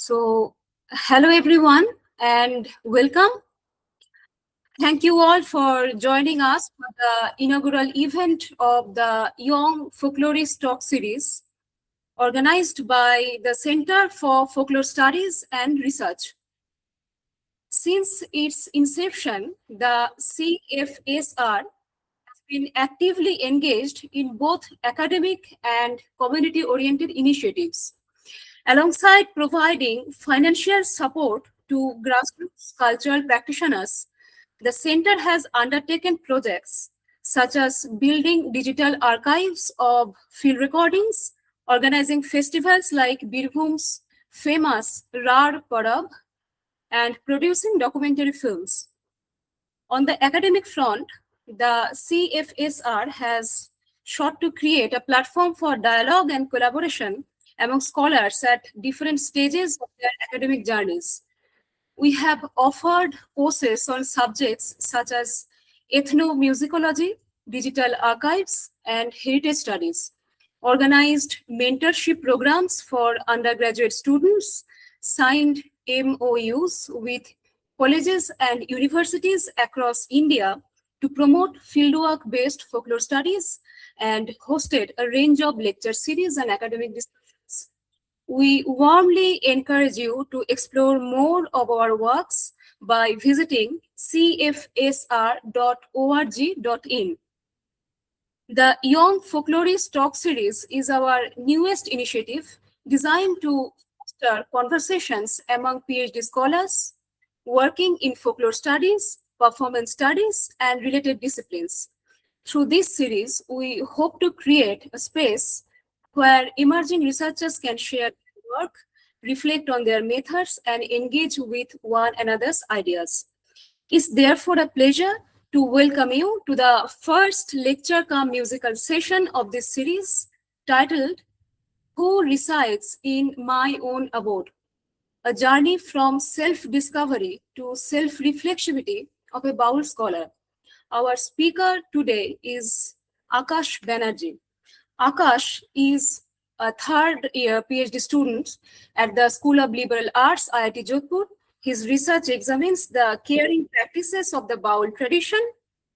Hello everyone and welcome. Thank you all for joining us for the inaugural event of the Young Folklorist Talk Series, organized by the Center for Folklore Studies and Research. Since its inception, the CFSR has been actively engaged in both academic and community-oriented initiatives, alongside providing financial support to grassroots cultural practitioners. The center has undertaken projects such as building digital archives of field recordings, organizing festivals like Birbhum's famous Rar Parab, and producing documentary films. On the academic front, the CFSR has sought to create a platform for dialogue and collaboration among scholars at different stages of their academic journeys. We have offered courses on subjects such as ethnomusicology, digital archives, and heritage studies, organized mentorship programs for undergraduate students, signed MOUs with colleges and universities across India to promote fieldwork-based folklore studies, and hosted a range of lecture series and academic discussions. We warmly encourage you to explore more of our works by visiting cfsr.org.in. The Young Folklorist Talk Series is our newest initiative designed to foster conversations among PhD scholars working in folklore studies, performance studies, and related disciplines. Through this series, we hope to create a space where emerging researchers can share their work, reflect on their methods, and engage with one another's ideas. It's therefore a pleasure to welcome you to the first lecture cum musical session of this series titled Who Resides in My Own Abode? A journey from self-discovery to self-reflexivity of a Baul scholar. Our speaker today is Akash Banerjee. Akash is a third year PhD student at the School of Liberal Arts, IIT Jodhpur. His research examines the caring practices of the Baul tradition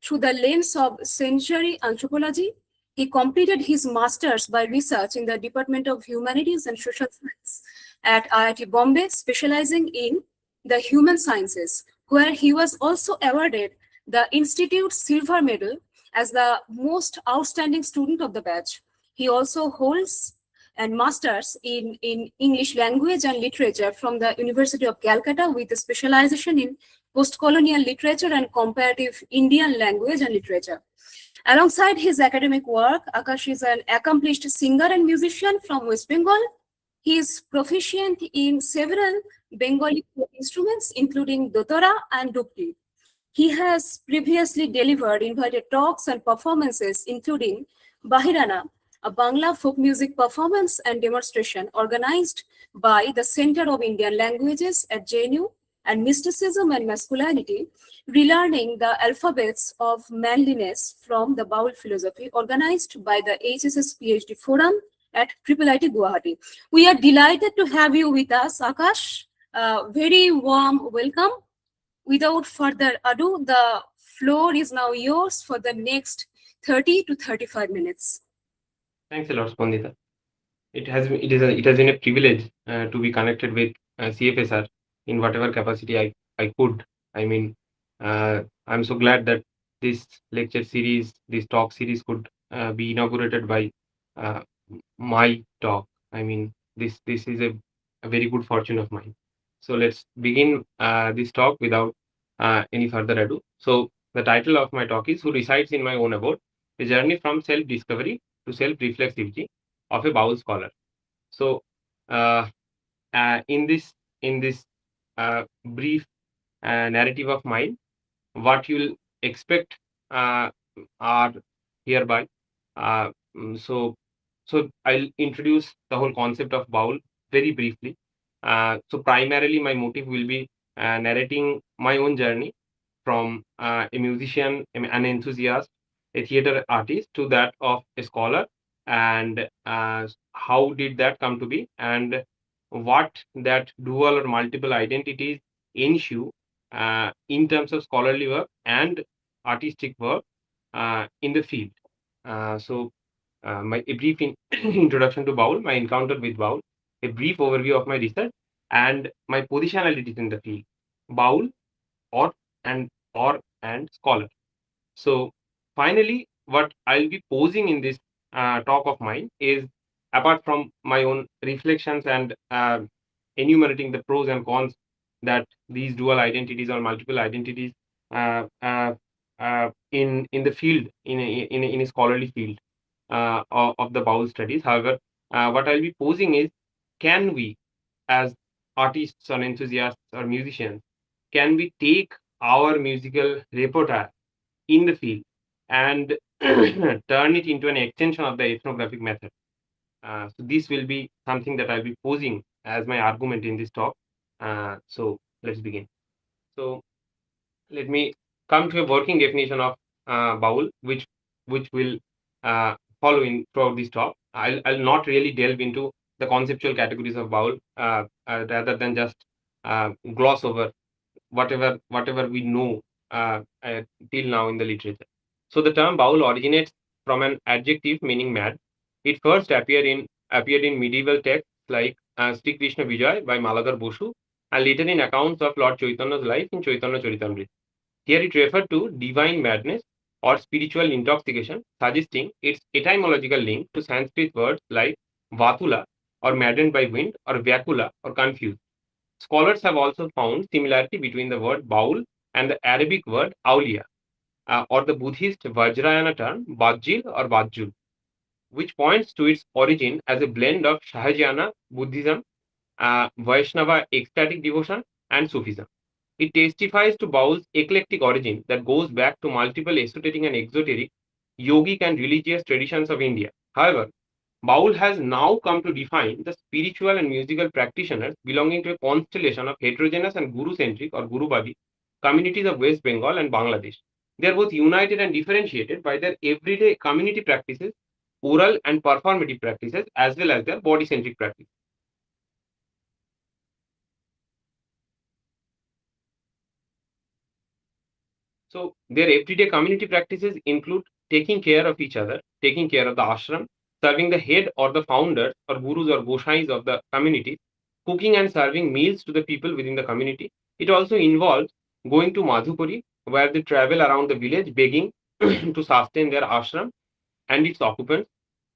through the lens of sensory anthropology. He completed his master's by research in the Department of Humanities and Social Science at IIT Bombay, specializing in the human sciences, where he was also awarded the Institute's Silver Medal as the most outstanding student of the batch. He also holds a master's in English language and literature from the University of Calcutta with a specialization in post-colonial literature and comparative Indian language and literature. Alongside his academic work, Akash is an accomplished singer and musician from West Bengal. He is proficient in several Bengali folk instruments, including Dotora and Dupti. He has previously delivered invited talks and performances, including Bahirana, a Bangla folk music performance and demonstration organized by the Center of Indian Languages at JNU, and Mysticism and Masculinity, Relearning the Alphabets of Manliness from the Baul Philosophy, organized by the HSS PhD Forum at IIIT Guwahati. We are delighted to have you with us, Akash. Very warm welcome. Without further ado, the floor is now yours for the next 30 to 35 minutes. Thanks a lot, Spandita. It has been a privilege to be connected with CFSR in whatever capacity I could. I mean, I'm so glad that this lecture series, this talk series could be inaugurated by my talk. I mean, this is a very good fortune of mine. So let's begin this talk without any further ado. So the title of my talk is Who Resides in My Own Abode? A Journey from Self-Discovery to Self-Reflexivity of a Baul Scholar. So in this brief narrative of mine, what you'll expect are hereby. So I'll introduce the whole concept of Baul very briefly. So primarily my motive will be narrating my own journey from a musician, an enthusiast, a theater artist, to that of a scholar, and how did that come to be, and what that dual or multiple identities ensue in terms of scholarly work and artistic work in the field. A brief introduction to Baul, my encounter with Baul, a brief overview of my research, and my positionalities in the field. Baul, or and scholar. So finally, what I'll be posing in this talk of mine is, apart from my own reflections and enumerating the pros and cons that these dual identities or multiple identities uh, uh, in the field, in a scholarly field of the Baul studies. However, what I'll be posing is, can we, as artists or enthusiasts or musicians, can we take our musical repertoire in the field and turn it into an extension of the ethnographic method? So this will be something that I'll be posing as my argument in this talk. So let's begin. So let me come to a working definition of Baul, which will follow in throughout this talk. I'll not really delve into the conceptual categories of Baul, rather than just gloss over whatever we know till now in the literature. So the term Baul originates from an adjective meaning mad. It first appeared in medieval texts like Sri Krishna Vijay by Maladhar Bosu, and later in accounts of Lord Chaitanya's life in Chaitanya Charitamrita. Here it referred to divine madness or spiritual intoxication, suggesting its etymological link to Sanskrit words like vatula, or maddened by wind, or vyakula, or confused. Scholars have also found similarity between the word Baul and the Arabic word Aulia, or the Buddhist Vajrayana term Bajjil or Bajjul, which points to its origin as a blend of Shahajana Buddhism, Vaishnava ecstatic devotion, and Sufism. It testifies to Baul's eclectic origin that goes back to multiple esoteric and exoteric, yogic and religious traditions of India. However, Baul has now come to define the spiritual and musical practitioners belonging to a constellation of heterogeneous and guru-centric or Gurubadi communities of West Bengal and Bangladesh. They are both united and differentiated by their everyday community practices, oral and performative practices, as well as their body-centric practices. So their everyday community practices include taking care of each other, taking care of the ashram, serving the head or the founders or gurus or goshais of the community, cooking and serving meals to the people within the community. It also involves going to Madhupuri, where they travel around the village begging to sustain their ashram and its occupants.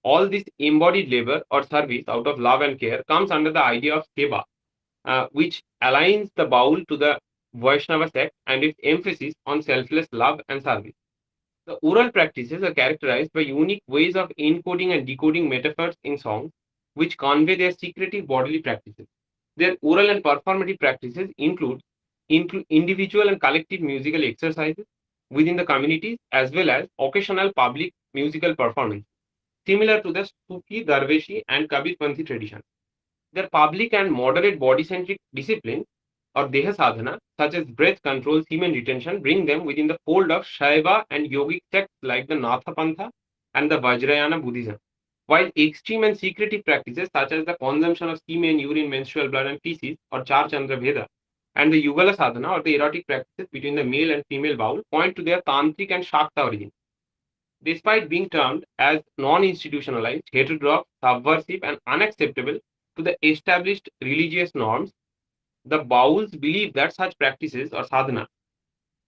All this embodied labor or service out of love and care comes under the idea of seva, which aligns the Baul to the Vaishnava sect and its emphasis on selfless love and service. The oral practices are characterized by unique ways of encoding and decoding metaphors in songs, which convey their secretive bodily practices. Their oral and performative practices include individual and collective musical exercises within the communities, as well as occasional public musical performance, similar to the Sufi, Darweshi, and Kabirpanthi tradition. Their public and moderate body-centric discipline or Deha sadhana, such as breath control, semen retention, bring them within the fold of Shaiva and yogic sects like the Natha Pantha and the Vajrayana Buddhism. While extreme and secretive practices such as the consumption of semen, urine, menstrual blood, and feces, or Char Chandra Veda, and the Yugala sadhana or the erotic practices between the male and female Baul point to their tantric and Shakta origin. Despite being termed as non-institutionalized, heterodox, subversive, and unacceptable to the established religious norms, the Bauls believe that such practices or sadhana,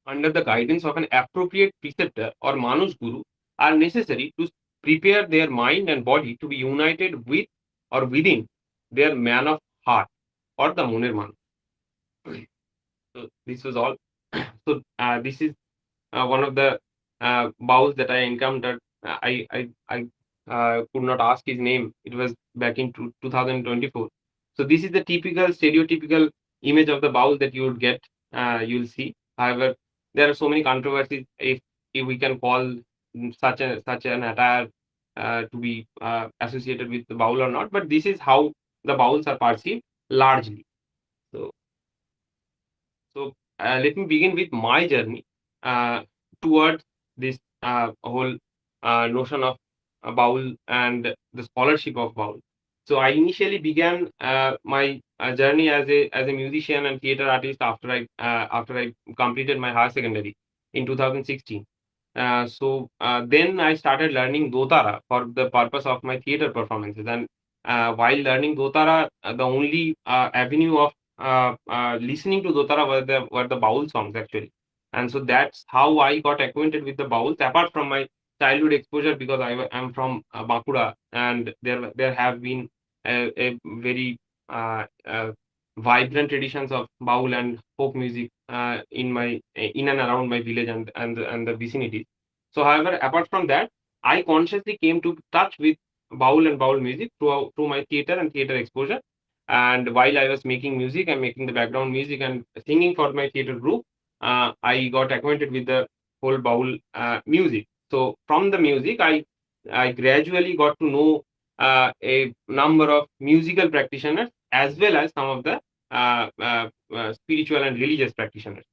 under the guidance of an appropriate preceptor or Manush Guru, are necessary to prepare their mind and body to be united with or within their man of heart or the Muner Man. So this was all. So this is one of the Bauls that I encountered. I could not ask his name. It was back in 2024. So this is the typical stereotypical image of the Baul that you would get. You'll see. However, there are so many controversies if we can call such an attire to be associated with the Baul or not. But this is how the Bauls are perceived largely. So let me begin with my journey towards this whole notion of Baul and the scholarship of Baul. So I initially began my journey as a musician and theater artist after I completed my higher secondary in 2016. Then I started learning Dotara for the purpose of my theater performances. And while learning Dotara, the only avenue of listening to Dotara were the Baul songs actually. And so that's how I got acquainted with the Bauls, apart from my childhood exposure, because am from Bankura, and there have been a very vibrant traditions of Baul and folk music in and around my village and the vicinity. So, however, apart from that, I consciously came to touch with Baul and Baul music through my theater and theater exposure. And while I was making music and making the background music and singing for my theater group, I got acquainted with the whole Baul music. So from the music, I gradually got to know a number of musical practitioners as well as some of the spiritual and religious practitioners.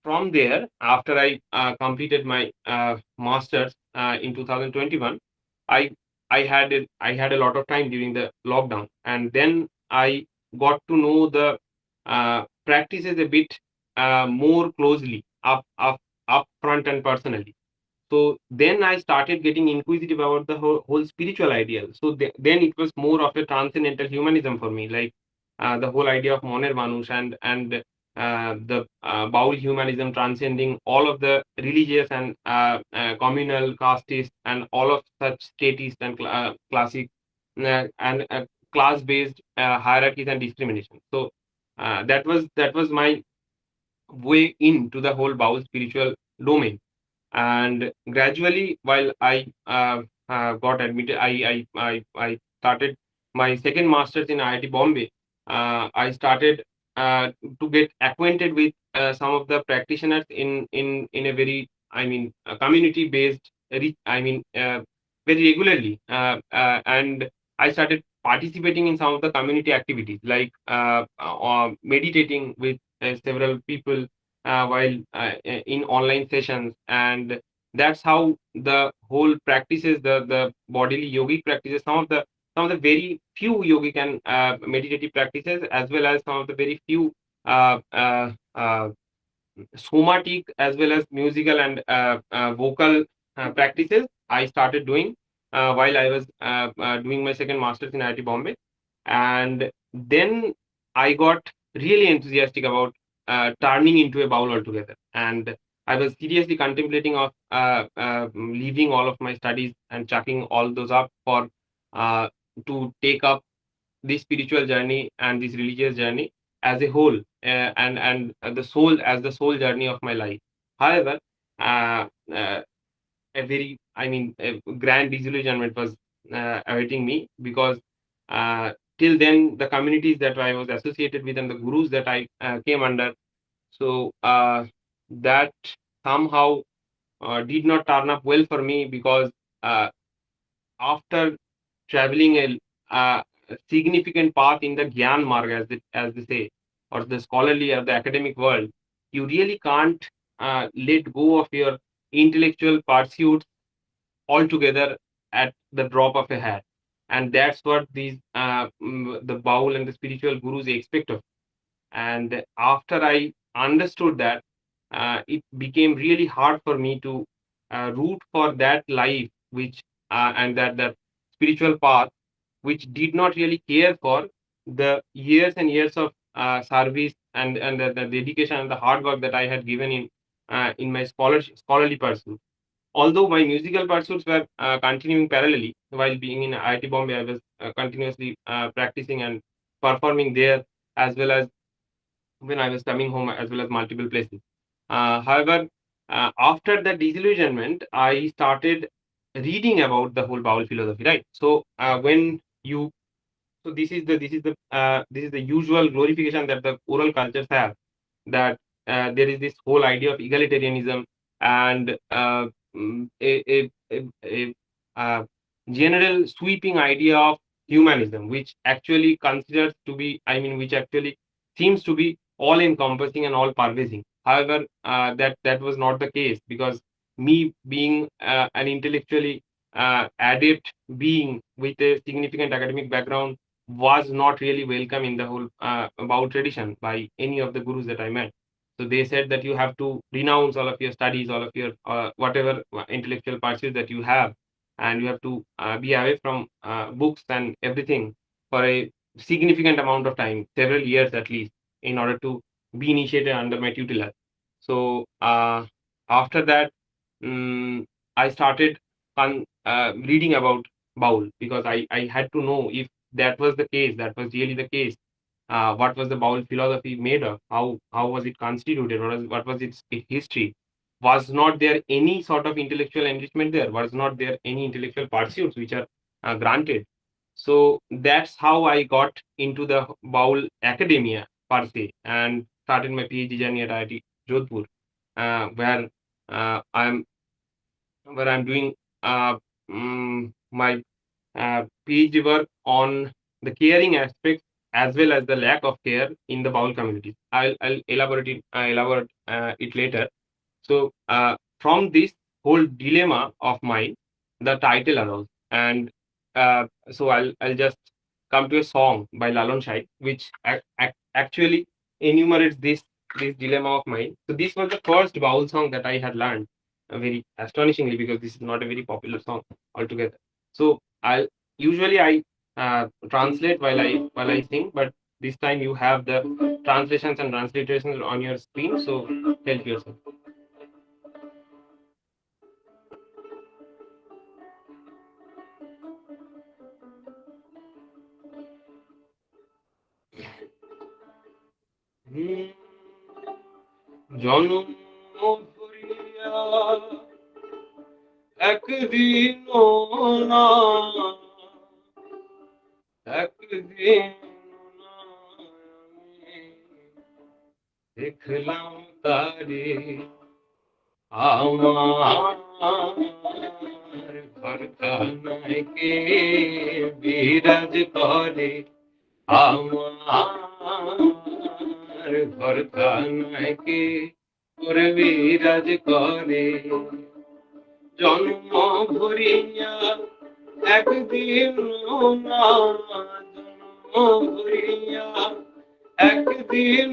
From there, after I completed my masters in 2021, I I had a lot of time during the lockdown, and then I got to know the practices a bit more closely up front and personally. So then I started getting inquisitive about the whole spiritual ideal. So then it was more of a transcendental humanism for me, like the whole idea of Moner Manush and the Baul humanism transcending all of the religious and communal, casteist, and all of such statist and classic and class-based hierarchies and discrimination. So that was my way into the whole Baul spiritual domain. And gradually, while I got admitted, I started my second master's in IIT Bombay. I started to get acquainted with some of the practitioners in a very, community based, very regularly, and I started participating in some of the community activities, like meditating with several people while in online sessions. And that's how the whole practices, the bodily yogic practices, some of the very few yogic and meditative practices, as well as some of the very few uh, uh, uh, somatic as well as musical and vocal practices I started doing while I was doing my second master's in IIT Bombay. And then I got really enthusiastic about turning into a Baul altogether. And I was seriously contemplating of leaving all of my studies and chucking all those up for to take up this spiritual journey and this religious journey as a whole, and the soul as the soul journey of my life. However, uh, uh, a grand disillusionment was awaiting me, because till then the communities that I was associated with and the gurus that I came under, so that somehow did not turn up well for me, because uh, after traveling a significant path in the Gyan Marg, as they say, or the scholarly or the academic world, you really can't let go of your intellectual pursuits altogether at the drop of a hat. And that's what the Baul and the spiritual gurus expect of. And after I understood that, it became really hard for me to root for that life, which and that spiritual path, which did not really care for the years and years of service and the dedication and the hard work that I had given in my scholarly pursuit. Although my musical pursuits were continuing parallelly while being in IIT Bombay, I was continuously practicing and performing there, as well as when I was coming home, as well as multiple places. However, after that disillusionment, I started reading about the whole Baul philosophy, right? So when you so this is the usual glorification that the oral cultures have, that there is this whole idea of egalitarianism and a general sweeping idea of humanism, which actually considers to be, which actually seems to be all encompassing and all pervasive. However, that was not the case, because me being an intellectually adept being with a significant academic background, was not really welcome in the whole Baul tradition by any of the gurus that I met. So they said that you have to renounce all of your studies, all of your whatever intellectual pursuits that you have, and you have to be away from books and everything for a significant amount of time, several years at least, in order to be initiated under my tutelage. So after that, I started reading about Baul, because I had to know if that was the case, that was really the case. What was the Baul philosophy made of? How was it constituted? What was its history? Was not there any sort of intellectual enrichment there? Was not there any intellectual pursuits which are granted? So that's how I got into the Baul academia per se, and started my PhD journey at IIT Jodhpur, where I'm doing my PhD work on the caring aspects as well as the lack of care in the Baul community. I'll elaborate it later. So from this whole dilemma of mine, the title arose, and so I'll just come to a song by Lalon Shai, which actually enumerates this dilemma of mine. So this was the first Baul song that I had learned, very astonishingly, because this is not a very popular song altogether. So I translate while I sing, but this time you have the translations and transliterations on your screen. So help yourself. জন্ম করিয়া একদিন না একদিন না আমি দেখলাম তারে আমার ঘরখানায় কে বিরাজ করে আমার ঘরখানায় কে করে বিরাজ করে জন্ম ভরিয়া একদিন না জন্ম ভরিয়া একদিন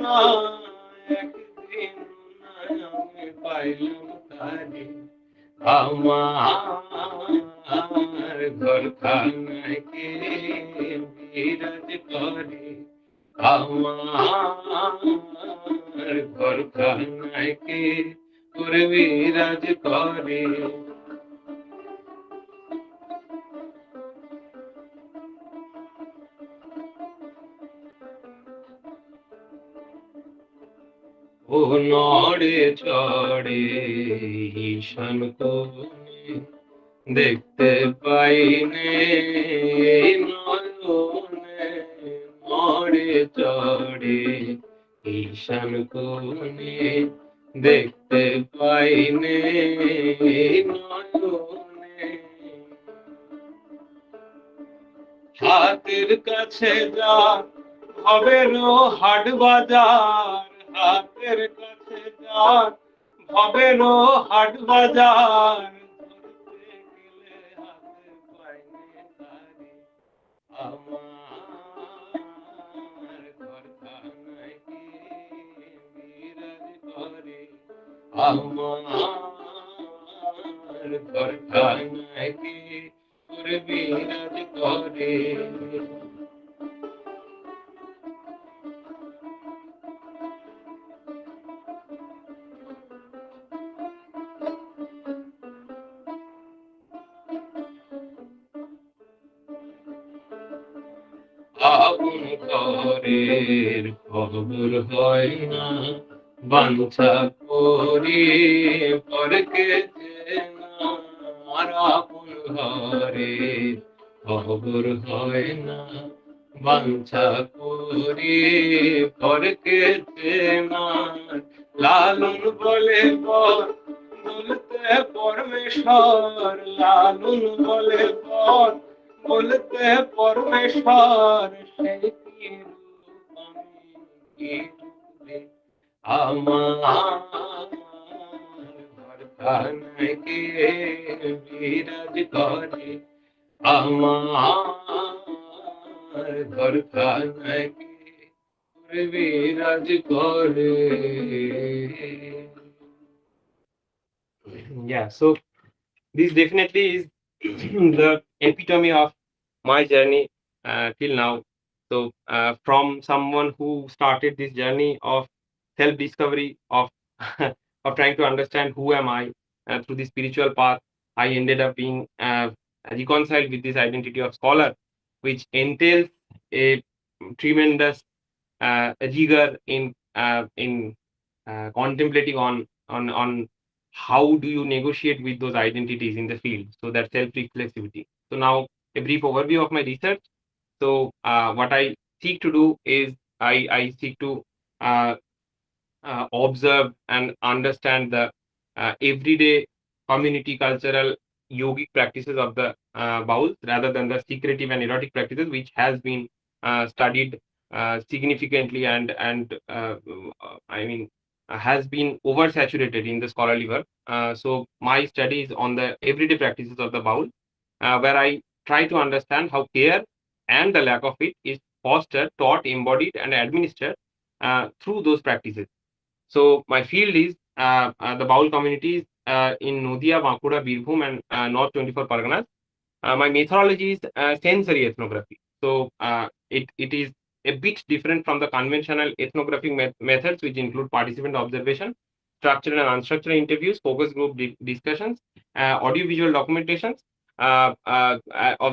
না একদিন না আমি পাইলাম তারে আমার ঘরখানায় কে বিরাজ করে আমার ঘরখানায় কে করে বিরাজ করে ও নড়ে চড়ে ঈশান কোণে দেখতে পাইনে নয়নে নড়ে চড়ে ঈশান কোণে দেখতে পাইনে নয়নে হাতের কাছে যা ভবেরও হাট বাজার হাতের কাছে যা ভবেরও হাট বাজার ধরতে গেলে হাতে পাইনে তারে আমার ঘরখানায় কে বিরাজ করে আমার ঘরখানায় কে করে বিরাজ করে আপন ঘরের খবর হয় না বাঞ্ছা করি পরকে চেনা আর আপন ঘরের খবর হয় না বাঞ্ছা করি পরকে চেনা লালন বলে বলতে পরমেশ্বর লালন বলে বলতে পরমেশ্বর সেই কি রূপ আমি কি রূপে আমার ঘরখানায় কে বিরাজ করে আমার Yeah, so this definitely is the epitome of my journey till now. So, from someone who started this journey of self-discovery, of of trying to understand who am I through the spiritual path, I ended up being reconciled with this identity of scholar, which entails a tremendous rigor in contemplating on how do you negotiate with those identities in the field. So that self-reflexivity. So now a brief overview of my research. So what I seek to do is I seek to uh, observe and understand the everyday community cultural yogic practices of the Bauls rather than the secretive and erotic practices, which has been studied significantly and I mean has been oversaturated in the scholarly work. So my study is on the everyday practices of the Baul, where I try to understand how care and the lack of it is fostered, taught, embodied, and administered through those practices. So my field is the Baul communities in Nodia, Bankura, Birbhum, and North 24 Parganas. My methodology is sensory ethnography. So it is a bit different from the conventional ethnographic methods, which include participant observation, structured and unstructured interviews, focus group discussions, audiovisual documentations of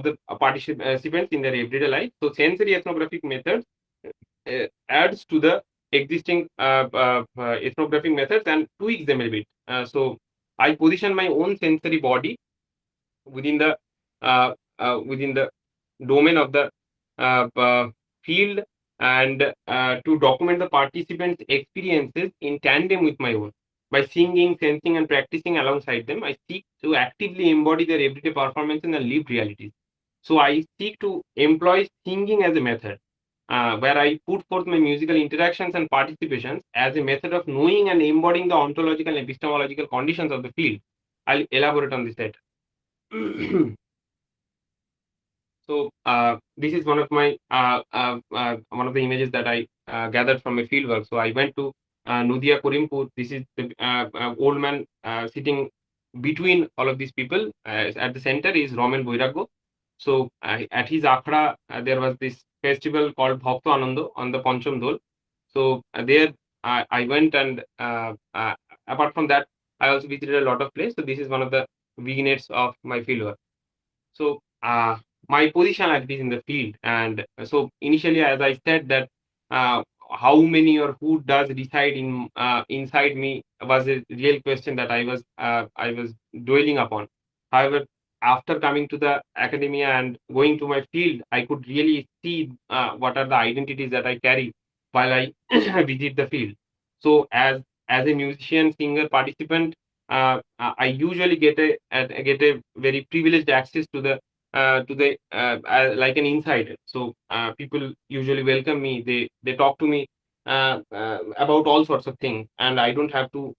the participants in their everyday life. So sensory ethnographic methods adds to the existing ethnographic methods and tweaks them a bit. So I position my own sensory body within the domain of the field and to document the participants' experiences in tandem with my own. By singing, sensing, and practicing alongside them, I seek to actively embody their everyday performance in the lived realities. So I seek to employ singing as a method, where I put forth my musical interactions and participations as a method of knowing and embodying the ontological and epistemological conditions of the field. I'll elaborate on this later. So this is one of my one of the images that I gathered from my field work. So I went to Nudia Kurimpur. This is the old man sitting between all of these people. At the center is Roman Boirago. So at his akhada, there was this festival called Bhakta Anando on the Pancham Dol. So there I went and apart from that, I also visited a lot of places. So this is one of the vignettes of my fieldwork. So my position like this in the field, and so initially, as I said that how many or who does reside in inside me was a real question that I was dwelling upon. However, after coming to the academia and going to my field, I could really see what are the identities that I carry while I visit the field. So as a musician, singer, participant, I usually get a very privileged access to the like an insider. So people usually welcome me. They talk to me about all sorts of things, and I don't have to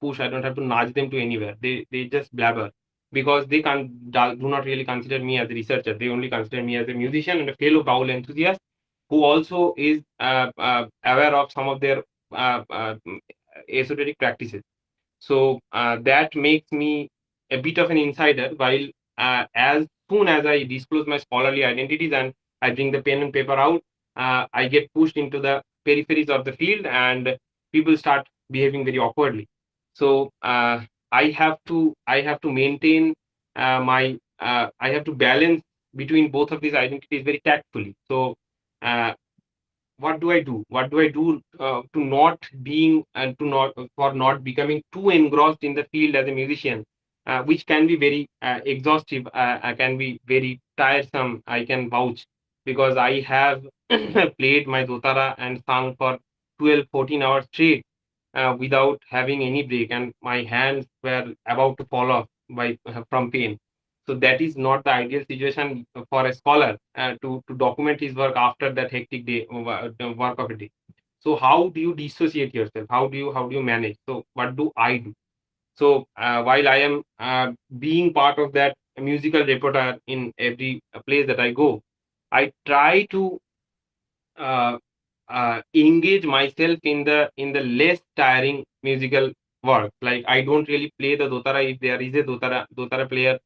push. I don't have to nudge them to anywhere. They just blabber because they do not really consider me as a researcher. They only consider me as a musician and a fellow Baul enthusiast who also is aware of some of their esoteric practices. So that makes me a bit of an insider. While as soon as I disclose my scholarly identities and I bring the pen and paper out, I get pushed into the peripheries of the field, and people start behaving very awkwardly. So I have to maintain I have to balance between both of these identities very tactfully. So uh, what do I do? What do I do to not being and to not for not becoming too engrossed in the field as a musician, which can be very exhaustive, can be very tiresome. I can vouch because I have played my dotara and sung for 12, 14 hours straight without having any break, and my hands were about to fall off by from pain. So that is not the ideal situation for a scholar to document his work after that hectic day work of a day. So how do you dissociate yourself? How do you manage? So what do I do? So while I am being part of that musical repertoire in every place that I go, I try to engage myself in the less tiring musical work. Like I don't really play the dotara if there is a dotara player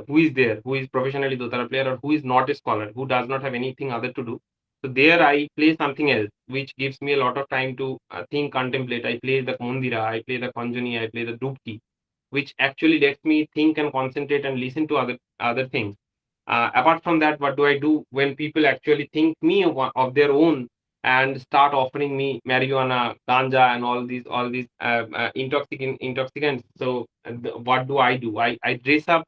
who is there, who is professionally dotara player, or who is not a scholar, who does not have anything other to do. So there I play something else, which gives me a lot of time to think, contemplate. I play the mondira, I play the konjani, I play the dubki, which actually lets me think and concentrate and listen to other things. Apart from that, what do I do when people actually think me of their own and start offering me marijuana, ganja, and all these intoxicants? So what do? I dress up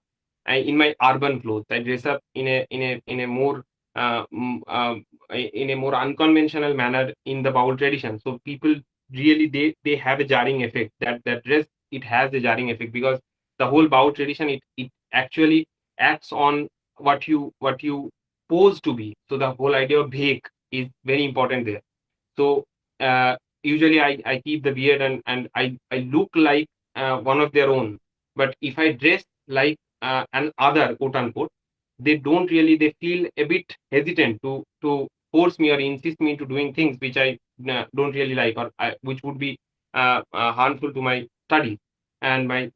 in my urban clothes. I dress up in a more in a more unconventional manner in the Baul tradition. So people really they have a jarring effect. That dress, it has a jarring effect, because the whole Baul tradition, it actually acts on what you pose to be. So the whole idea of bhek is very important there. So usually I keep the beard, and I look like one of their own. But if I dress like an other, quote unquote, they feel a bit hesitant to force me or insist me into doing things which I don't really like, or which would be harmful to my studies and my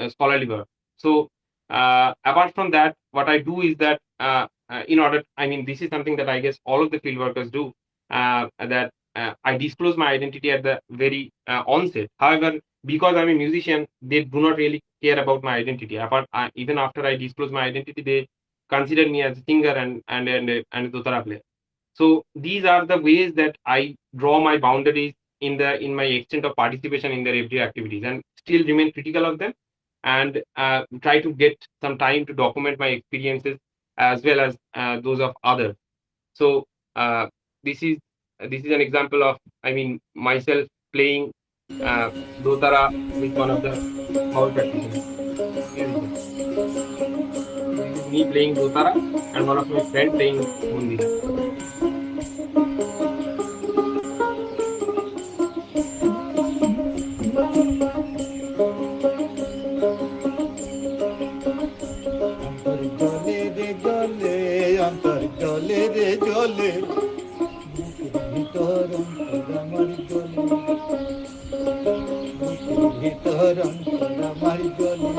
scholarly work. So apart from that, what I do is that in order, I mean, this is something that I guess all of the field workers do, that I disclose my identity at the very onset. However, because I'm a musician, they do not really care about my identity. Even after I disclose my identity, they consider me as a singer and a dotara player. So these are the ways that I draw my boundaries in my extent of participation in their everyday activities, and still remain critical of them, and try to get some time to document my experiences as well as those of others. So uh, this is an example of, I mean, myself playing dotara with one of the Baul practitioners, musicians. So this is me playing dotara and one of my friend playing mundira. জলে রে জলে, অন্তর জলে রে জলে, বুকের ভিতর অন্তর আমার জলে, বুকের ভিতর অন্তর আমার জলে,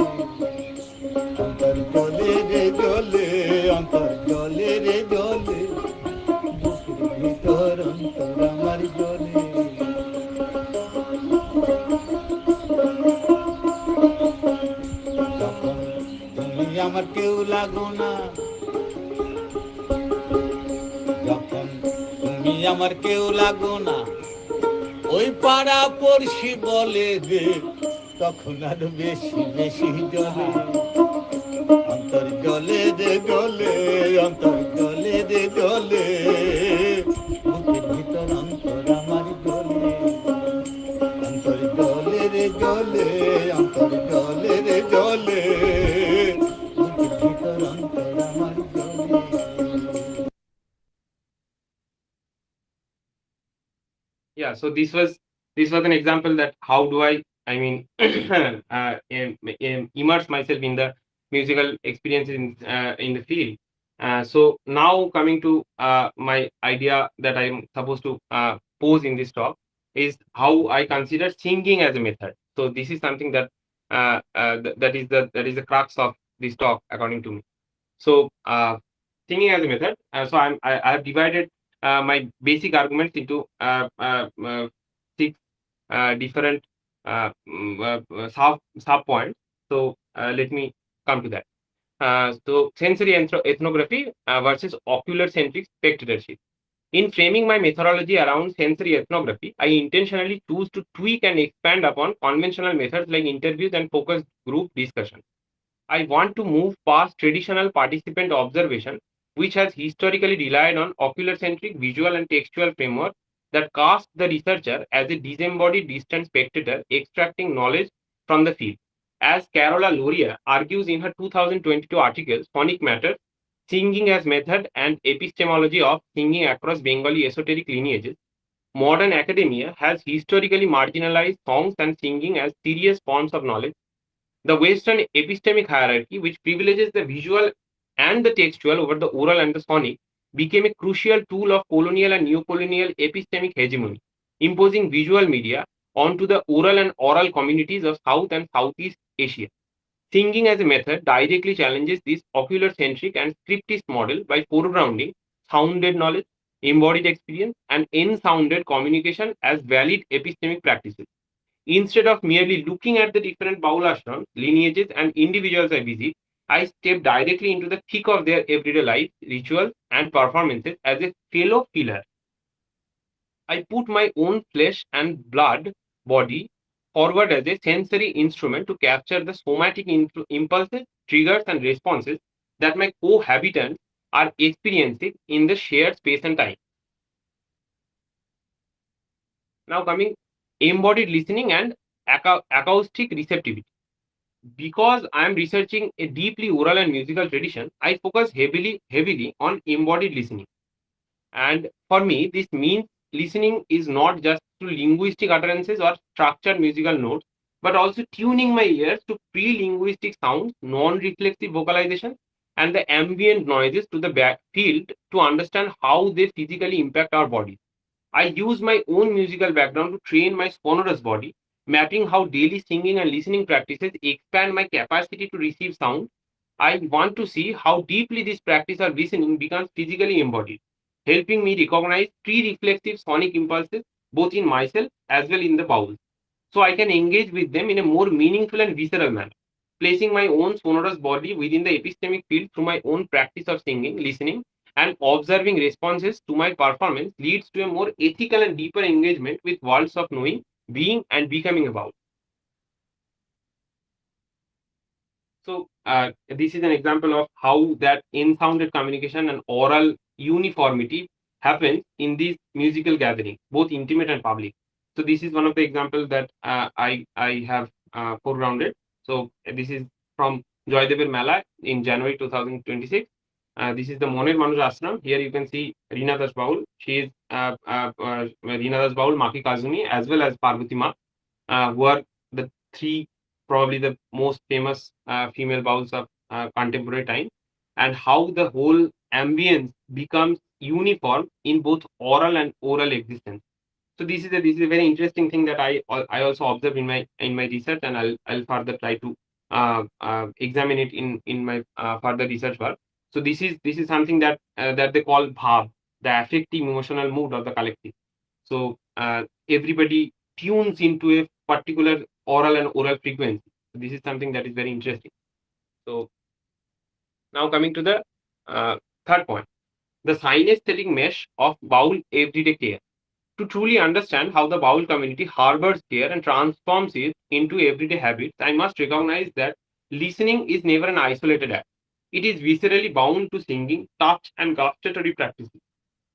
অন্তর জলে রে জলে, অন্তর জলে রে জলে, বুকের ভিতর অন্তর আমার জলে। যখন তুমি আমার কেউ লাগো না, যখন তুমি আমার কেউ লাগো না, ওই পাড়া পড়শি বলে রে, তখন আর বেশি বেশি জলে, অন্তর জলে রে জলে, অন্তর জলে রে জলে, বুকের ভিতর অন্তর আমার জলে, অন্তর জলে রে জলে, অন্তর জলে রে জলে, বুকের ভিতর অন্তর আমার জলে। Yeah, so this was an example that how do I mean immerse myself in the musical experiences in the field. So now coming to my idea that I'm supposed to pose in this talk is how I consider singing as a method. So this is something that that is the crux of this talk, according to me. So singing as a method. So I have divided my basic arguments into 6 different sub points. So let me come to that. So sensory ethnography versus ocular centric spectatorship. In framing my methodology around sensory ethnography, I intentionally choose to tweak and expand upon conventional methods like interviews and focus group discussion. I want to move past traditional participant observation, which has historically relied on ocular-centric visual and textual framework that cast the researcher as a disembodied distant spectator extracting knowledge from the field. As Carola Loria argues in her 2022 article, Sonic Matters, Singing as Method and Epistemology of Singing Across Bengali Esoteric Lineages, modern academia has historically marginalized songs and singing as serious forms of knowledge. The Western epistemic hierarchy, which privileges the visual and the textual over the oral and the sonic, became a crucial tool of colonial and neo-colonial epistemic hegemony, imposing visual media onto the oral and oral communities of South and Southeast Asia. Singing as a method directly challenges this ocular-centric and scriptist model by foregrounding sounded knowledge, embodied experience, and ensounded communication as valid epistemic practices. Instead of merely looking at the different Baul ashrams, lineages, and individuals I visit, I step directly into the thick of their everyday life, rituals, and performances as a fellow feeler. I put my own flesh and blood body forward as a sensory instrument to capture the somatic impulses, triggers, and responses that my cohabitants are experiencing in the shared space and time. Now coming embodied listening and acoustic receptivity. Because I am researching a deeply oral and musical tradition, I focus heavily on embodied listening. And for me, this means listening is not just through linguistic utterances or structured musical notes, but also tuning my ears to pre-linguistic sounds, non-reflexive vocalization, and the ambient noises to the field to understand how they physically impact our bodies. I use my own musical background to train my sonorous body, mapping how daily singing and listening practices expand my capacity to receive sound. I want to see how deeply this practice of listening becomes physically embodied, helping me recognize pre-reflexive sonic impulses both in myself as well in the bowels, so I can engage with them in a more meaningful and visceral manner. Placing my own sonorous body within the epistemic field through my own practice of singing, listening, and observing responses to my performance leads to a more ethical and deeper engagement with worlds of knowing, being, and becoming about. So this is an example of how that ensounded communication and oral uniformity happens in these musical gatherings, both intimate and public. So this is one of the examples that I have foregrounded. So this is from Joydever Mela in January 2026. This is the Moner Manuj Ashram. Here you can see Reena Das Baul. She is Reena Das Baul, Maki Kazumi, as well as Parvati Ma, who are the three probably the most famous female bowls of contemporary time, and how the whole ambience becomes uniform in both oral and oral existence. So this is a very interesting thing that I also observed in my research, and I'll further try to examine it in my further research work. So this is something that they call bhav, the affective emotional mood of the collective. So everybody tunes into a particular oral and oral frequency. So this is something that is very interesting. So now coming to the third point, the synesthetic mesh of Baul everyday care. To truly understand how the Baul community harbors care and transforms it into everyday habits, I must recognize that listening is never an isolated act. It is viscerally bound to singing, touch, and gustatory practices.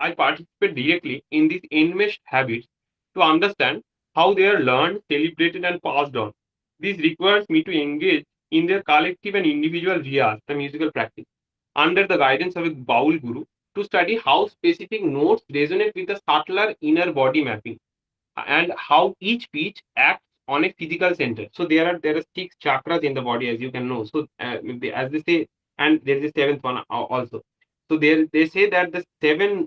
I participate directly in these enmeshed habits to understand how they are learned, celebrated, and passed on. This requires me to engage in their collective and individual riyas, the musical practice, under the guidance of a Baul guru, to study how specific notes resonate with the subtler inner body mapping and how each pitch acts on a physical center. So there are 6 chakras in the body, as you can know. So as they say, and there is a 7th one also. So they say that the 7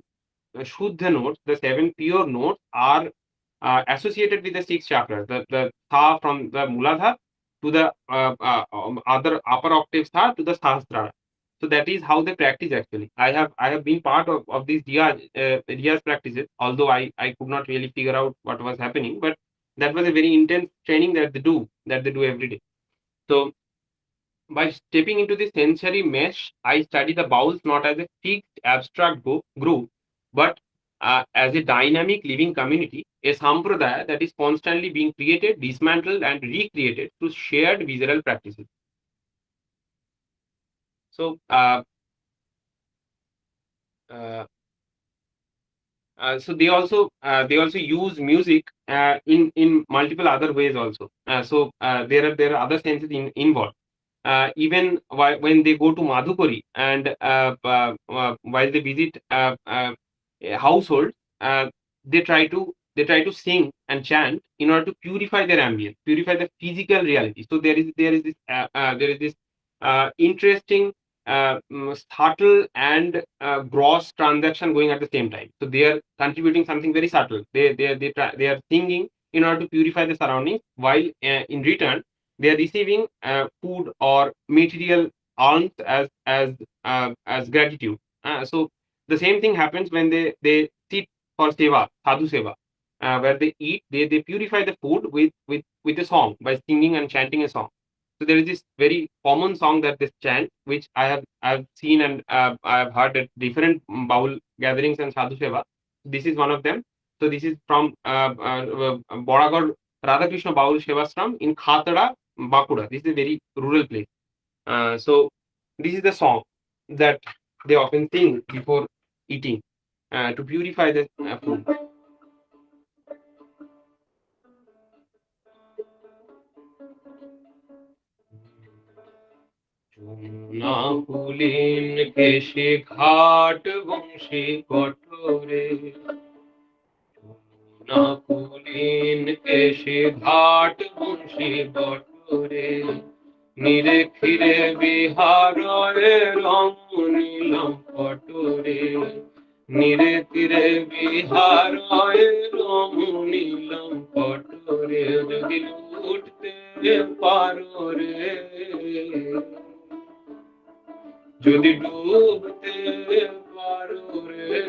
Shuddha notes, the 7 pure notes, are associated with the 6 chakras. The Tha from the Muladhara to the other upper octave Tha to the Sahasrara. So that is how they practice actually. I have been part of these Riyaz practices, although I could not really figure out what was happening, but that was a very intense training that they do every day. So by stepping into the sensory mesh, I study the bowls not as a fixed abstract group, but as a dynamic living community, a sampradaya that is constantly being created, dismantled, and recreated through shared visceral practices. So so they also use music in multiple other ways also. So there are other senses involved. Even when they go to Madhupuri and while they visit a household, they try to sing and chant in order to purify their ambience, purify the physical reality. So there is this interesting subtle and gross transaction going at the same time. So they are contributing something very subtle. They are singing in order to purify the surroundings, while in return they are receiving food or material alms as gratitude. So the same thing happens when they sit for seva, sadhu seva, where they eat. They purify the food with a song by singing and chanting a song. So there is this very common song that they chant, which I have seen and I have heard at different Baul gatherings and sadhu seva. This is one of them. So this is from Boragor Radhakrishna Baul Sevashram in Khatara, Bakura. This is a very rural place. So this is the song that they often sing before eating to purify the food. Jamuna কুলীন কেশে ঘাট বংশী কঠোরে, যমুনা কুলীন কেশে ঘাট বংশী কঠোরে, নিরে ফিরে বিহারয়ে রং নীলম কঠোরে, নিরে তীরে বিহারয়ে রং নীলম কঠোরে, যদি লুটতে পারো রে, যদি ডুবতে পারো রে,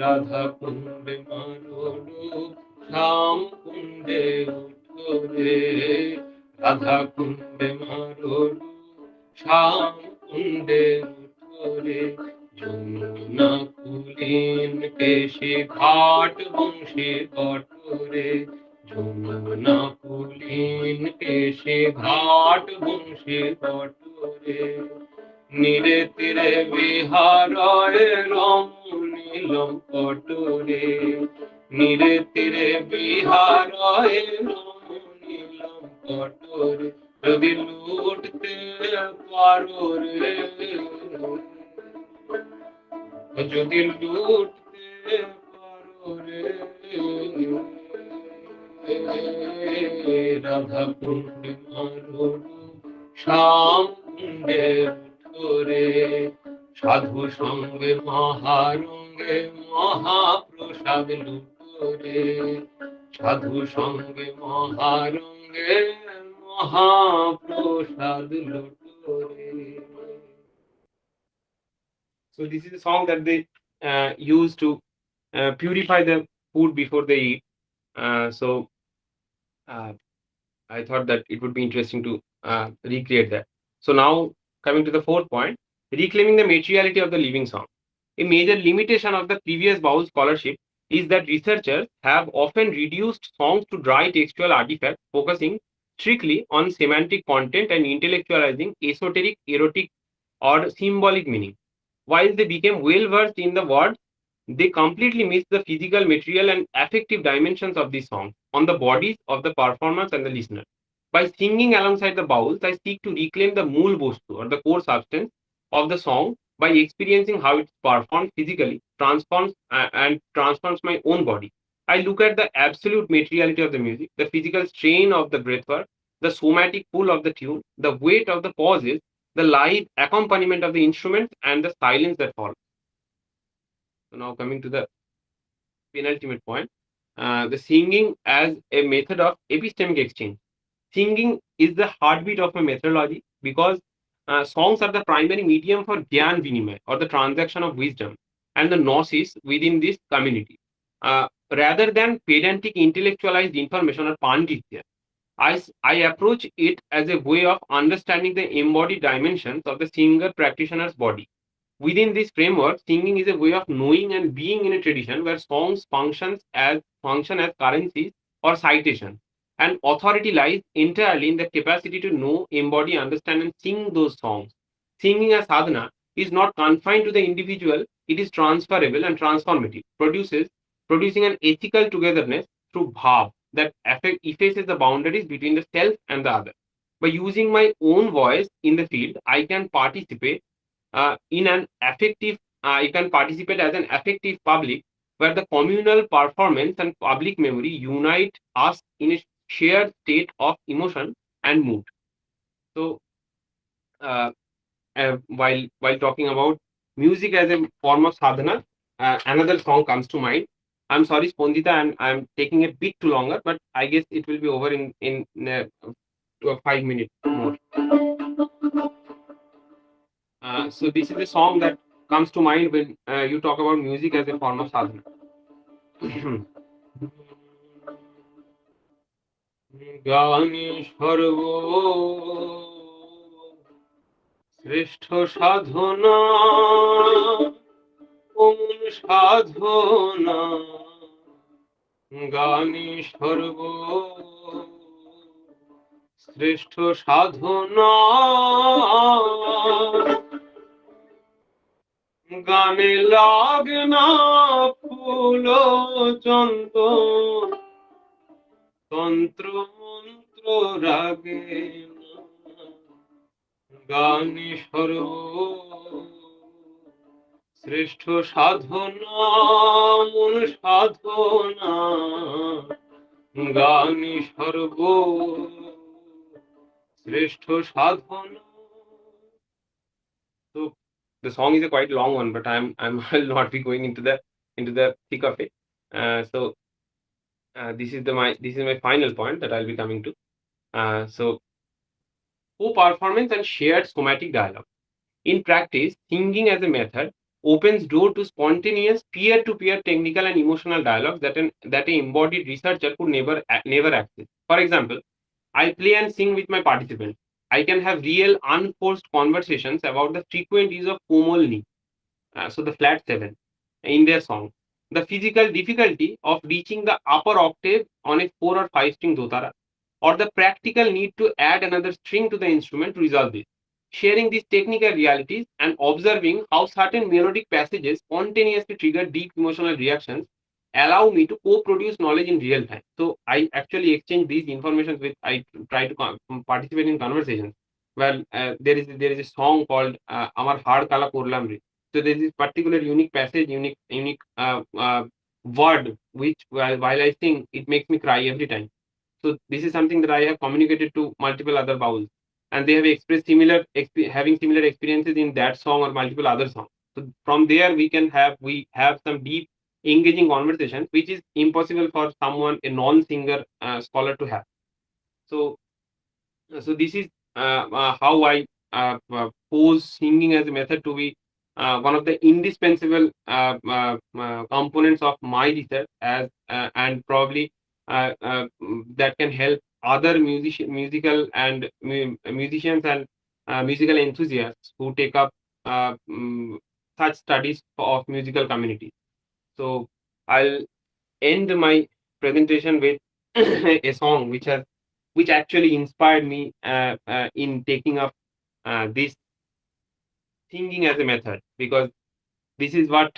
রাধা কুণ্ডে মারো ডুব, শ্যাম কুণ্ডে উঠো রে, রাধা কুণ্ডে মারো ডুব, শ্যাম কুণ্ডে উঠো রে, যমুনা কুলীন কেশে ঘাট বংশী কঠোরে, যমুনা কুলীন কেশে ঘাট বংশী কঠোরে, নিরে তীরে বিহারয়ে রং নীলম কঠোরে, নিরে তীরে বিহারয়ে রং নীলম কঠোরে, যদি লুটতে পারো রে, যদি লুটতে পারো রে, রাধা কুণ্ডে মারো ডুব, শ্যাম কুণ্ডে উঠো রে, সাধু সঙ্গে মহারঙ্গে মহাপ্রসাদ লুটো রে, সাধু সঙ্গে মহারঙ্গে মহাপ্রসাদ লুটো রে. So this is a song that they use to purify the food before they eat. So I thought that it would be interesting to recreate that. So now coming to the fourth point, reclaiming the materiality of the living song. A major limitation of the previous Baul scholarship is that researchers have often reduced songs to dry textual artifacts, focusing strictly on semantic content and intellectualizing esoteric, erotic, or symbolic meaning. While they became well versed in the words, they completely missed the physical, material, and affective dimensions of these songs on the bodies of the performers and the listener. By singing alongside the bowls, I seek to reclaim the mool bostu, or the core substance of the song, by experiencing how it's performed physically, transforms my own body. I look at the absolute materiality of the music, the physical strain of the breathwork, the somatic pull of the tune, the weight of the pauses, the live accompaniment of the instruments, and the silence that follows. So now coming to the penultimate point, the singing as a method of epistemic exchange. Singing is the heartbeat of my methodology because songs are the primary medium for Gyan Vinimay, or the transaction of wisdom, and the gnosis within this community. Rather than pedantic intellectualized information or panditya, I approach it as a way of understanding the embodied dimensions of the singer practitioner's body. Within this framework, singing is a way of knowing and being in a tradition where songs function as currencies or citations, and authority lies entirely in the capacity to know, embody, understand, and sing those songs. Singing as sadhana is not confined to the individual; it is transferable and transformative, producing an ethical togetherness through bhav that effaces the boundaries between the self and the other. By using my own voice in the field, I can participate as an affective public, where the communal performance and public memory unite us in a shared state of emotion and mood. So while talking about music as a form of sadhana, another song comes to mind. I'm sorry, Spandita, I'm taking a bit too longer, but I guess it will be over in 5 minutes more. So this is a song that comes to mind when you talk about music as a form of sadhana. গানে সর্ব শ্রেষ্ঠ সাধনা কোন সাধনা গানে সর্ব শ্রেষ্ঠ সাধনা গানে লাগে না ফুল চন্দন তন্ত্র মন্ত্র রাগে না গানে সর্ব শ্রেষ্ঠ সাধনা মন সাধনা গানে সর্ব শ্রেষ্ঠ সাধনা. So the song is a quite long one, but I'll not be going into the thick of it. This is my final point that I'll be coming to. So co-performance and shared somatic dialogue. In practice, singing as a method opens door to spontaneous peer-to-peer technical and emotional dialogues that an embodied researcher could never access. For example, I play and sing with my participants. I can have real unforced conversations about the frequent use of komolni, so the flat seven, in their song. The physical difficulty of reaching the upper octave on a 4 or 5 string dotara, or the practical need to add another string to the instrument to resolve this. Sharing these technical realities and observing how certain melodic passages spontaneously trigger deep emotional reactions allow me to co-produce knowledge in real time. So I actually exchange these information with, I try to participate in conversations. Well, there is a song called Amar Har Kala Korlam Re. So there is this particular unique passage, unique word, which while I sing, it makes me cry every time. So this is something that I have communicated to multiple other bowls, and they have expressed having similar experiences in that song or multiple other songs. So from there we have some deep engaging conversations, which is impossible for someone, a non-singer scholar, to have. So this is how I pose singing as a method to be one of the indispensable components of my research, and probably that can help other musicians and musical enthusiasts who take up such studies of musical communities. So I'll end my presentation with a song which actually inspired me in taking up this singing as a method, because this is what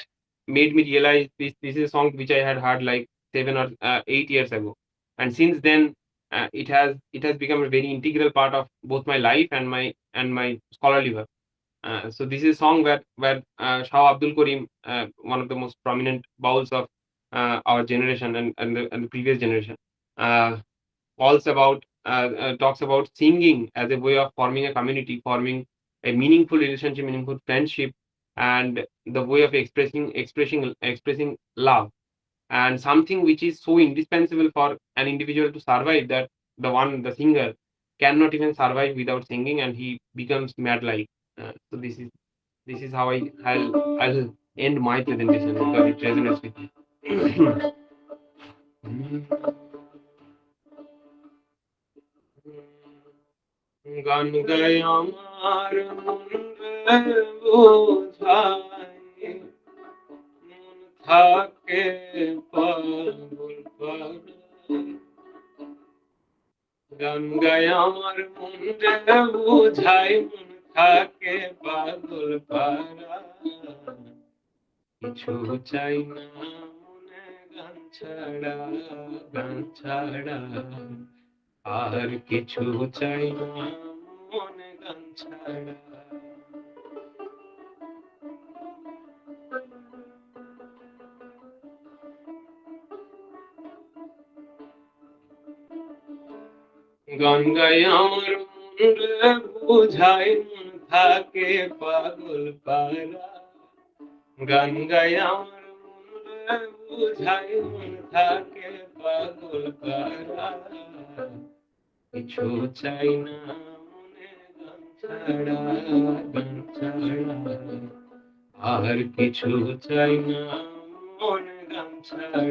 made me realize this is a song which I had heard like 7 or 8 years ago, and since then it has become a very integral part of both my life and my scholarly work. So this is a song where Shah Abdul Karim, one of the most prominent bowls of our generation and the previous generation, talks about singing as a way of forming a community, forming a meaningful relationship, meaningful friendship, and the way of expressing love, and something which is so indispensable for an individual to survive, that the singer cannot even survive without singing, and he becomes mad like. So this is how I'll end my presentation, because it resonates with me. গান গায় আমার মন রে বোঝায়, মন থাকে পাগল পাড়ায়। গান গায় আমার মন রে বোঝায়, মন থাকে পাগল পাড়ায়। কিছু চাই না মনে গান ছাড়া, গান ছাড়া আর কিছু চাই না মনে গান ছাড়া। গান গায় আমার মন রে বুঝাই মন থাকে পাগল পারা গান গাই আমার মন রে বুঝাই মন থাকে পাগল পারা কিছু চাই না মনে গান ছাড়া আর কিছু চাই না মনে গান ছাড়া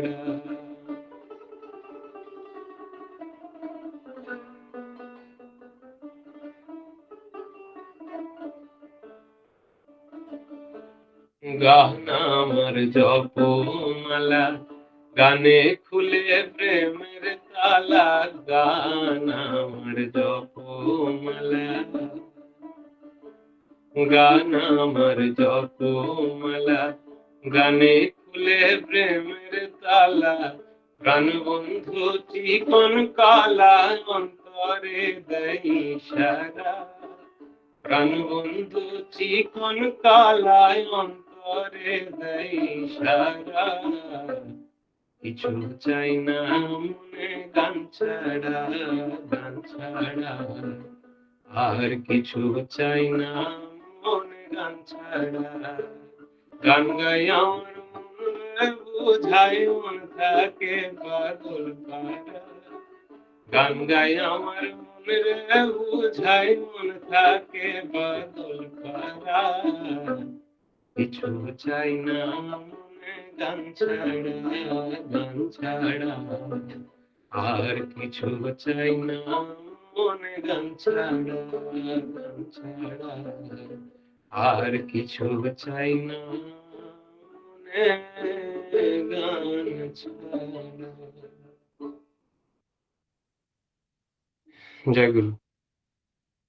গান আমার জপমালা গানে খুলে প্রেমের তালা গান আমার জপমালা গান আমার জপমালা গানে খুলে প্রেমের তালা প্রাণ বন্ধু চিকন কালা অন্তরে দেয় সারা প্রাণ বন্ধু চিকন কালায় অন্তরে দেয় সারা কিছু চাই না মনে গান ছাড়া আর কিছু চাই না মনে গান ছাড়া গান গাই আমার মনে বুঝাই মন থাকে পাগল পারা গান গাই আমার মনে বুঝাই মন থাকে পাগল পারা কিছু চাই না মনে গান ছাড়া আর কিছু চাই না মনে গান ছাড়া আর কিছু চাই না মনে গান ছাড়া Jai Guru.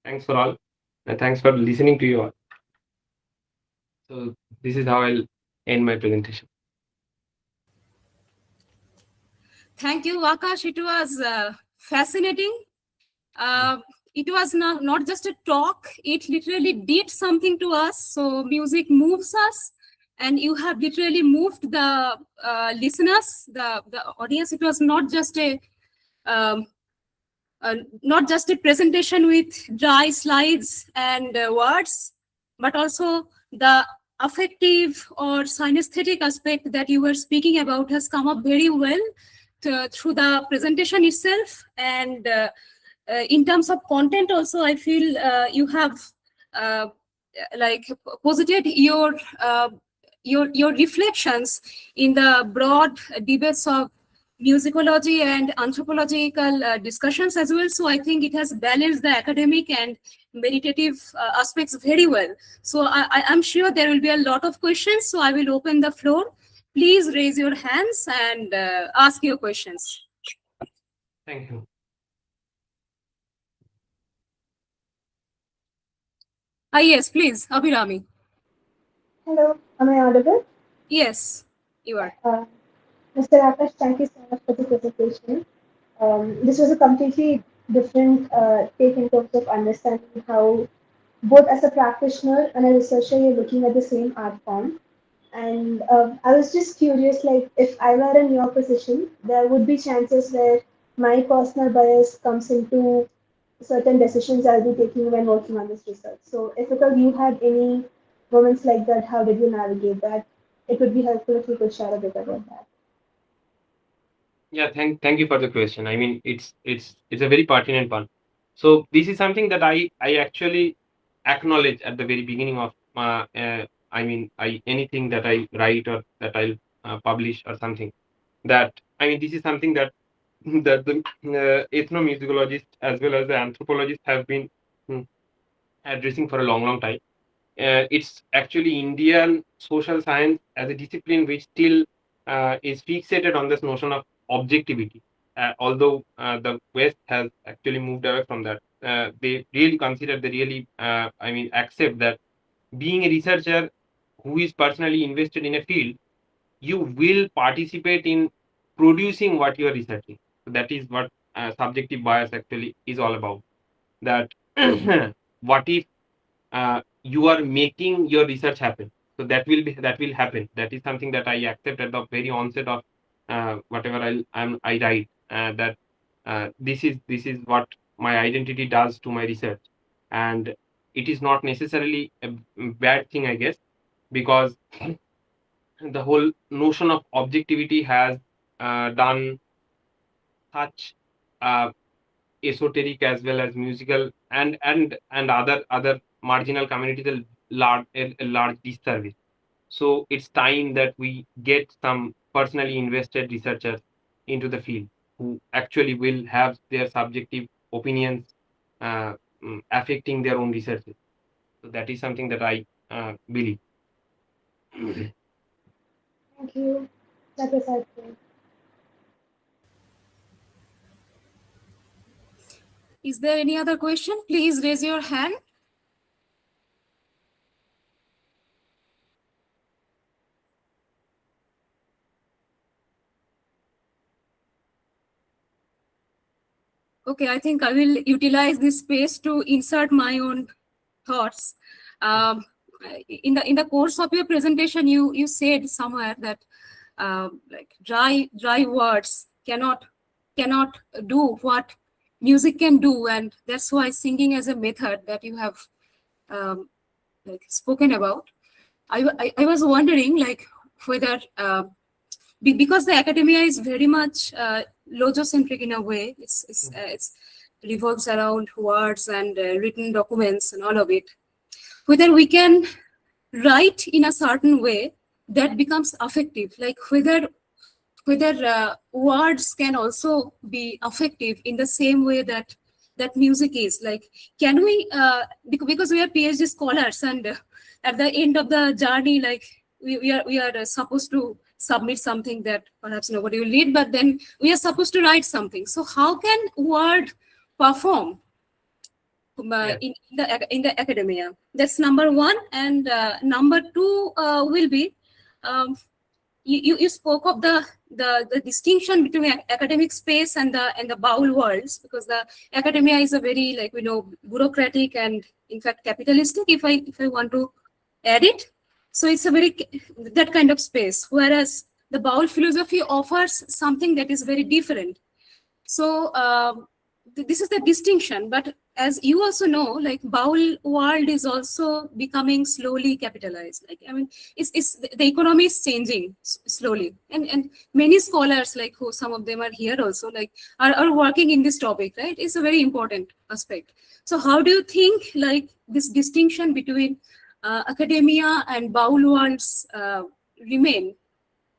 Thanks for all. And thanks for listening to you all. So this is how I'll end my presentation. Thank you, Akash. It was fascinating. It was not just a talk, it literally did something to us. So music moves us, and you have literally moved the listeners, the audience. It was not just a presentation with dry slides and words, but also the affective or synesthetic aspect that you were speaking about has come up very well through the presentation itself. And in terms of content also, I feel you have posited your reflections in the broad debates of musicology and anthropological discussions as well. So I think it has balanced the academic and meditative aspects very well. So I'm sure there will be a lot of questions. So I will open the floor. Please raise your hands and ask your questions. Thank you. Yes, please, Abhirami. Hello, am I audible? Yes, you are. Mr. Akash, thank you so much for the presentation. This was a completely different take in terms of understanding how, both as a practitioner and a researcher, you're looking at the same art form. And I was just curious, like, if I were in your position, there would be chances where my personal bias comes into certain decisions I'll be taking when working on this research. So if at all you had any moments like that, how did you navigate that? It would be helpful if you could share a bit about that. Yeah, thank you for the question. I mean, it's a very pertinent one. So this is something that I actually acknowledge at the very beginning of anything that I write or that I'll publish or something. That this is something that the ethnomusicologists as well as the anthropologists have been addressing for a long time. It's actually Indian social science as a discipline which still is fixated on this notion of objectivity. Although the West has actually moved away from that, they really consider, they really accept that being a researcher who is personally invested in a field, you will participate in producing what you are researching. So that is what subjective bias actually is all about. That what if you are making your research happen? So that will happen. That is something that I accept at the very onset of whatever I write. That this is what my identity does to my research. and it is not necessarily a bad thing, I guess, because the whole notion of objectivity has done such esoteric as well as musical and other marginal communities a large disservice. So it's time that we get some personally invested researchers into the field who actually will have their subjective opinions uh, affecting their own researches. So that is something that I believe. Thank you. That was helpful. Is there any other question? Please raise your hand. Okay, I think I will utilize this space to insert my own thoughts. In the course of your presentation, you said somewhere that like dry words cannot do what music can do, and that's why singing as a method that you have like spoken about. I was wondering like whether because the academia is very much logocentric in a way, it's revolves around words and written documents and all of it, whether we can write in a certain way that becomes affective, like whether words can also be affective in the same way that music is. Like, can we because we are PhD scholars, and at the end of the journey, like we are supposed to submit something that perhaps nobody will read, but then we are supposed to write something. So how can word perform in the academia? That's number one. And number two will be, you spoke of the distinction between academic space and the Baul worlds, because the academia is a very, like, bureaucratic and in fact capitalistic, if I want to add it. So it's a very that kind of space, whereas the Baul philosophy offers something that is very different. So this is the distinction. But as you also know, like, Baul world is also becoming slowly capitalized. Like, I mean, it's the economy is changing slowly, and many scholars, like who some of them are here also, like are working in this topic, right? It's a very important aspect. So how do you think, like, this distinction between academia and Baul worlds remain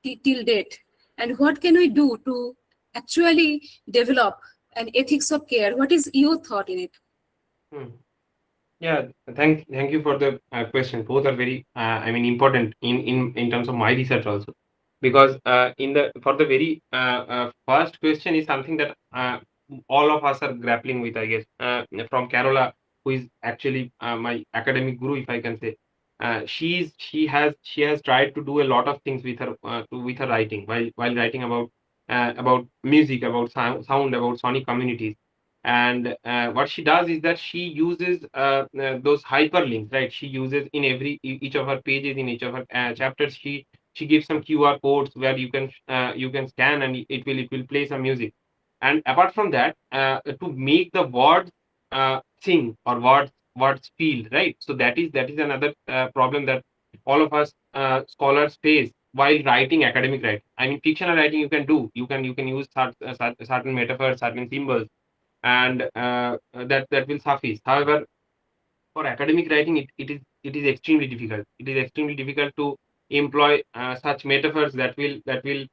till date, and what can we do to actually develop an ethics of care? What is your thought in it? Yeah, thank you for the question. Both are very, important in terms of my research also, because for the very first question is something that all of us are grappling with, I guess. From Carola, who is actually my academic guru, if I can say, she has tried to do a lot of things with her writing, while writing about music, about sound, about sonic communities. And what she does is that she uses those hyperlinks, right? She uses in each of her pages, in each of her chapters, she gives some QR codes where you can scan, and it will play some music. And apart from that, to make the words sing, or words feel, right? So that is another problem that all of us scholars face while writing academic writing. I mean, fictional writing you can use certain metaphors, certain symbols, and that will suffice. However, for academic writing, it is extremely difficult. It is extremely difficult to employ such metaphors that will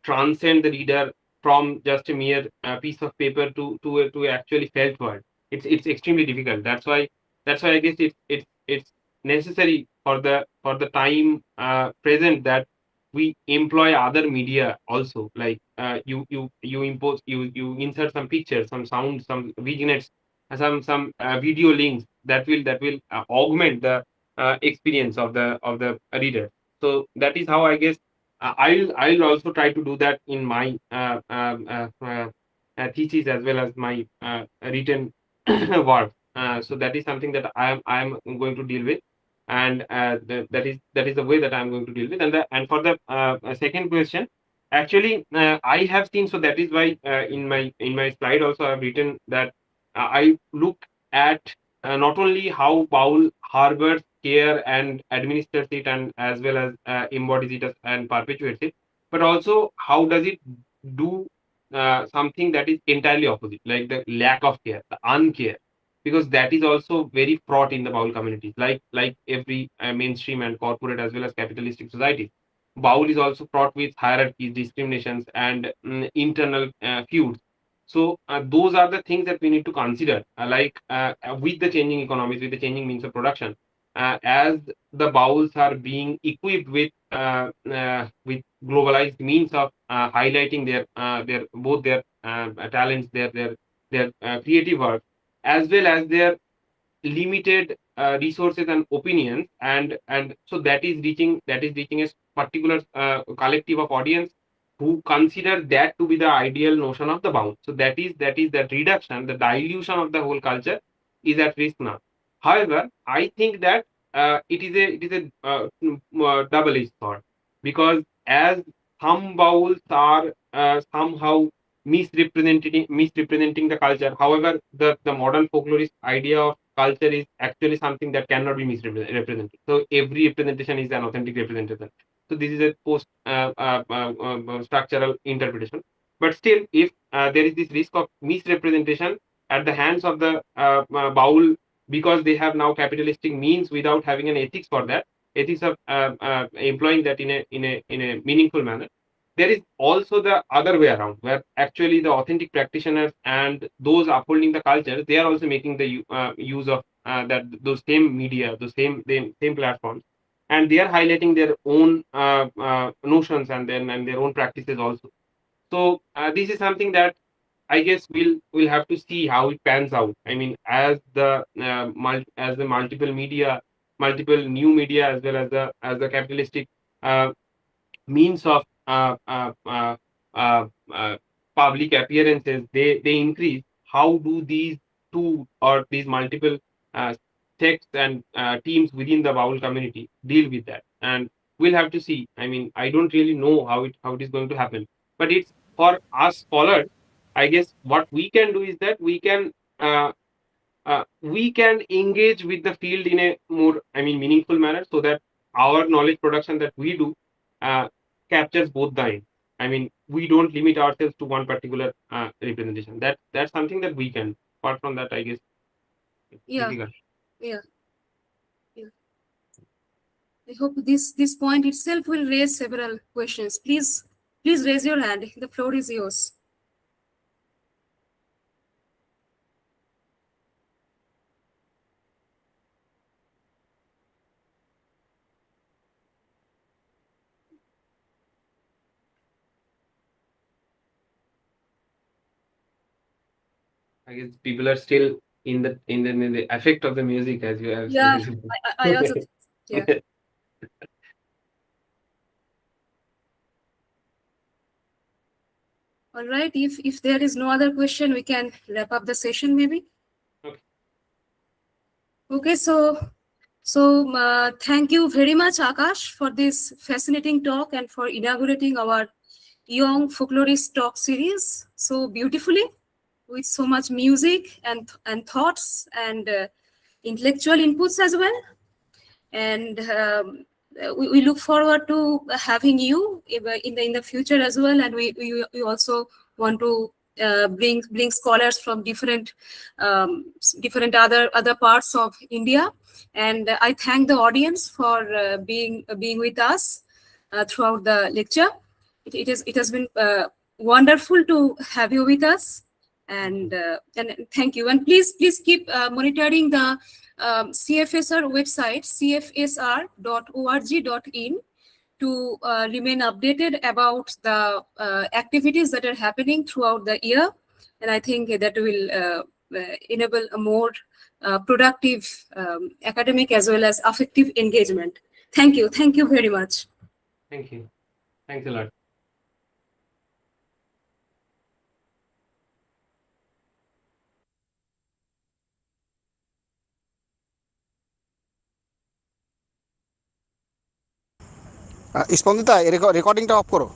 transcend the reader from just a mere piece of paper to actually felt word. It's extremely difficult. That's why I guess it's necessary for the time present that we employ other media also, like you insert some pictures, some sound, some vignettes, some video links that will augment the experience of the reader. So that is how, I guess, I'll also try to do that in my thesis, as well as my written work. So that is something that I am going to deal with, and that is the way that I'm going to deal with. And for the second question, actually, I have seen. So that is why in my slide also I've written that I look at not only how Baul harbors, care, and administers it, and as well as embodies it and perpetuates it, but also how does it do something that is entirely opposite, like the lack of care, the uncare, because that is also very fraught in the Baul communities, like every mainstream and corporate as well as capitalistic society. Baul is also fraught with hierarchies, discriminations, and internal feuds. So those are the things that we need to consider, with the changing economies, with the changing means of production, as the Bauls are being equipped with globalized means of highlighting their both their talents, their creative work, as well as their limited resources and opinions, and so that is reaching a particular collective of audience who consider that to be the ideal notion of the bound. So that reduction, the dilution of the whole culture is at risk now. However, I think that it is a double-edged sword, because as some bowls are somehow misrepresenting the culture. However, the modern folklorist idea of culture is actually something that cannot be misrepresented. So every representation is an authentic representation. So this is a post structural interpretation. But still, if there is this risk of misrepresentation at the hands of the Baul, because they have now capitalistic means without having an ethics for that, ethics of employing that in a meaningful manner. There is also the other way around, where actually the authentic practitioners and those upholding the culture, they are also making the use of those same media, those same platforms, and they are highlighting their own notions and their own practices also. So this is something that I guess we'll have to see how it pans out. I mean, as the multiple media, multiple new media, as well as the capitalistic uh, means of uh, uh, public appearances, they increase. How do these two or these multiple uh, sects and teams within the Baul community deal with that? And we'll have to see. I mean, I don't really know how it is going to happen, but it's for us scholars. I guess what we can do is that uh, we can engage with the field in a more, I mean, meaningful manner, so that our knowledge production that we do uh, captures both the ends. I mean, we don't limit ourselves to one particular representation. That's something that we can. Apart from that, I guess it's Yeah. difficult. Yeah. I hope this point itself will raise several questions. Please raise your hand. The floor is yours. I guess people are still in the effect of the music, as you have Yeah, said. I also think, yeah. All right. If there is no other question, we can wrap up the session maybe. Okay. Okay. So thank you very much, Akash, for this fascinating talk and for inaugurating our Young Folklorist Talk Series so beautifully, with so much music and thoughts and intellectual inputs as well. And we look forward to having you in the future as well. And we also want to bring scholars from different other parts of India. And I thank the audience for being with us throughout the lecture. It has been wonderful to have you with us, and thank you. And please keep monitoring the CFSR website, cfsr.org.in, to remain updated about the activities that are happening throughout the year. And I think that will enable a more productive academic as well as affective engagement. Thank you. Thank you very much. Thank you. Thanks a lot. Spandita রেকর্ডিংটা off করো।